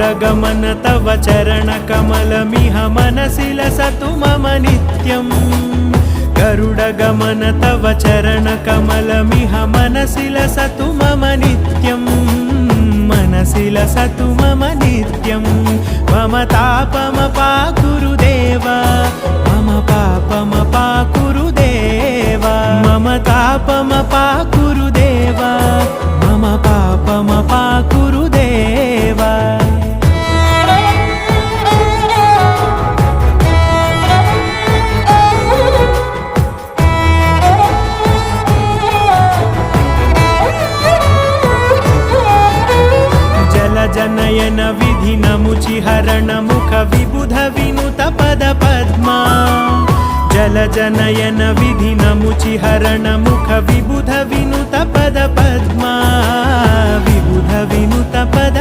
गरुडगमन तव चरणकमलमिह मनसि लसतु मम नित्यम् गरुडगमन तव चरणकमलमिह मनसि लसतु मम नित्यम् मनसि लसतु मम नित्यम् मम तापमपाकुरु देव मम पापमपाकुरु देव मम तापमपाकुरु देव मम पापमपाकुरु देव जनयन विधि नमुचिहरण मुख विबुध विनुत पद पद्मा जल जनयन विधि नमुचिहरण मुख विबुध विनुत पद पद्मा विबुध विनुत पद